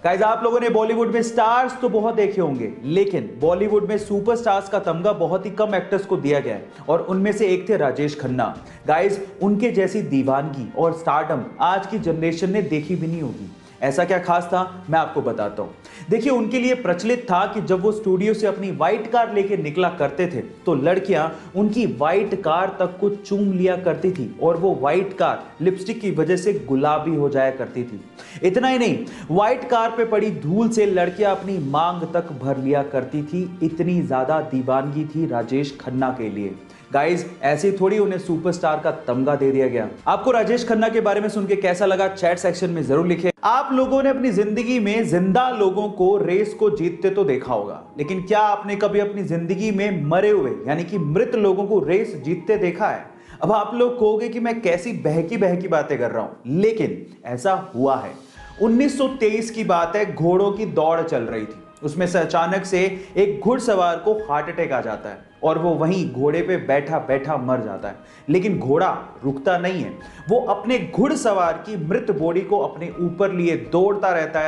Guys, आप लोगों ने बॉलीवुड में स्टार्स तो बहुत देखे होंगे, लेकिन बॉलीवुड में सुपरस्टार्स का तमगा बहुत ही कम एक्टर्स को दिया गया है और उनमें से एक थे राजेश खन्ना। गाइस, उनके जैसी दीवानगी और स्टारडम आज की जनरेशन ने देखी भी नहीं होगी। ऐसा क्या खास था, मैं आपको बताता हूं। देखिए, उनके लिए प्रचलित था कि जब वो स्टूडियो से अपनी व्हाइट कार लेके निकला करते थे तो लड़कियां उनकी व्हाइट कार तक को चूम लिया करती थी और वो व्हाइट कार लिपस्टिक की वजह से गुलाबी हो जाया करती थी। इतना ही नहीं, व्हाइट कार पे पड़ी धूल से लड़कियां अपनी मांग तक भर लिया करती थी। इतनी ज्यादा दीवानगी थी राजेश खन्ना के लिए। गाइस, ऐसे थोड़ी उन्हें सुपरस्टार का तमगा दे दिया गया। आपको राजेश खन्ना के बारे में सुन के कैसा लगा, चैट सेक्शन में जरूर लिखें। आप लोगों ने अपनी जिंदगी में जिंदा लोगों को रेस को जीतते तो देखा होगा, लेकिन क्या आपने कभी अपनी जिंदगी में मरे हुए यानी कि मृत लोगों को रेस जीतते देखा है? अब आप लोग कहोगे कि मैं कैसी बहकी बहकी बातें कर रहा हूं, लेकिन ऐसा हुआ है। 1923 की बात है, घोड़ों की दौड़ चल रही थी। उसमें से अचानक से एक घुड़सवार को हार्ट अटैक आ जाता है और वो वहीं घोड़े पे बैठा बैठा मर जाता है। लेकिन घोड़ा रुकता नहीं है, वो अपने घुड़सवार की मृत बॉडी को अपने ऊपर लिए दौड़ता रहता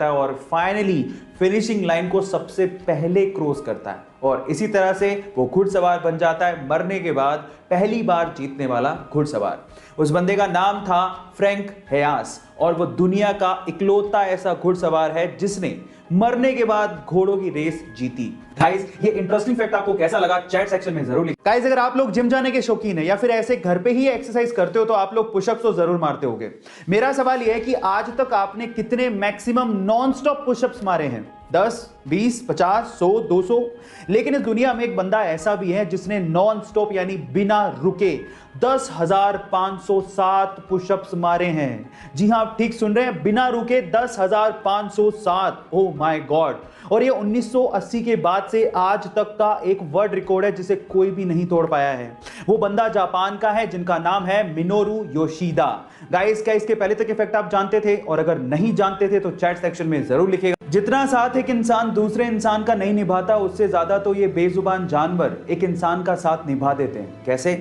है और फाइनली फिनिशिंग लाइन को सबसे पहले क्रॉस करता है और इसी तरह से वो घुड़सवार बन जाता है मरने के बाद पहली बार जीतने वाला घुड़सवार। उस बंदे का नाम था फ्रैंक हेयास और वो दुनिया का इकलौता ऐसा घुड़सवार है जिसने मरने के बाद घोड़ों की रेस जीती। गाइस, ये इंटरेस्टिंग फैक्ट आपको कैसा लगा, चैट सेक्शन में जरूर लिखें। गाइस, अगर आप लोग जिम जाने के शौकीन है या फिर ऐसे घर पे ही एक्सरसाइज करते हो तो आप लोग पुशअप्स तो जरूर मारते होंगे। मेरा सवाल यह है कि आज तक आपने कितने मैक्सिमम नॉन स्टॉप पुशअप्स मारे हैं? 10, 20, 50, 100, 200? लेकिन इस दुनिया में एक बंदा ऐसा भी है जिसने नॉन स्टॉप यानी बिना रुके 10,507 पुशअप्स मारे हैं। जी हां, आप ठीक सुन रहे हैं, बिना रुके 10,507। Oh my God. और ये 1980 के बाद से आज तक का एक वर्ल्ड रिकॉर्ड है जिसे कोई भी नहीं तोड़ पाया है। वो बंदा जापान का है जिनका नाम है मिनोरू योशिदा। गाइस, क्या इसके पहले तक इफेक्ट आप जानते थे? और अगर नहीं जानते थे तो चैट सेक्शन में जरूर लिखिएगा। जितना साथ एक इंसान दूसरे इंसान का नहीं निभाता, उससे ज्यादा तो ये बेजुबान जानवर एक इंसान का साथ निभा देते हैं। कैसे?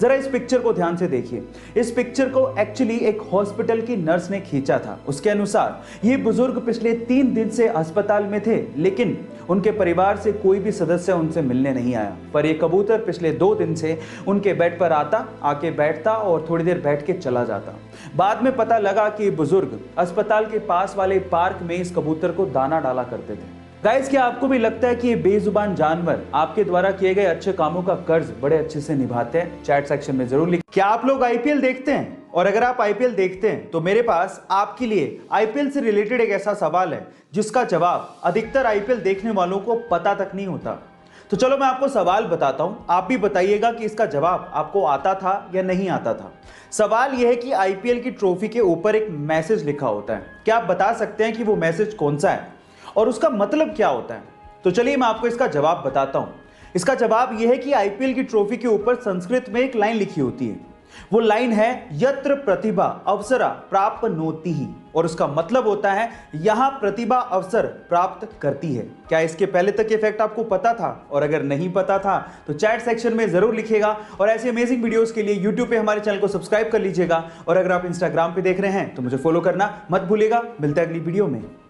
जरा इस पिक्चर को ध्यान से देखिए। इस पिक्चर को एक्चुअली एक हॉस्पिटल की नर्स ने खींचा था। उसके अनुसार ये बुजुर्ग पिछले 3 दिन से अस्पताल में थे, लेकिन उनके परिवार से कोई भी सदस्य उनसे मिलने नहीं आया। पर ये कबूतर पिछले 2 दिन से उनके बेड पर आता, आके बैठता और थोड़ी देर बैठ के चला जाता। बाद में पता लगा कि बुजुर्ग अस्पताल के पास वाले पार्क में इस कबूतर को दाना डाला करते थे। गाइस, क्या आपको भी लगता है कि ये बेजुबान जानवर आपके द्वारा किए गए अच्छे कामों का कर्ज बड़े अच्छे से निभाते हैं? चैट सेक्शन में जरूर लिखें। क्या आप लोग आईपीएल देखते हैं? और अगर आप आईपीएल देखते हैं तो मेरे पास आपके लिए आईपीएल से रिलेटेड एक ऐसा सवाल है जिसका जवाब अधिकतर आईपीएल देखने वालों को पता तक नहीं होता। तो चलो मैं आपको सवाल बताता हूं, आप भी बताइएगा कि इसका जवाब आपको आता था या नहीं आता था। सवाल यह है कि आईपीएल की ट्रॉफी के ऊपर एक मैसेज लिखा होता है। क्या आप बता सकते हैं कि वो मैसेज कौन सा है और उसका मतलब क्या होता है? तो चलिए मैं आपको इसका जवाब बताता हूं। इसका जवाब यह है कि आईपीएल की ट्रॉफी के ऊपर संस्कृत में एक लाइन लिखी होती है। वो लाइन है यत्र प्रतिभा अवसरा प्राप्नोति ही, और उसका मतलब होता है यहां प्रतिभा अवसर प्राप्त करती है। क्या इसके पहले तक ये फैक्ट आपको पता था? और अगर नहीं पता था तो चैट सेक्शन में जरूर लिखिएगा। और ऐसे अमेजिंग वीडियोस के लिए यूट्यूब पे हमारे चैनल को सब्सक्राइब कर लीजिएगा और अगर आप इंस्टाग्राम पे देख रहे हैं तो मुझे फॉलो करना मत भूलिएगा। मिलते हैं अगली वीडियो में।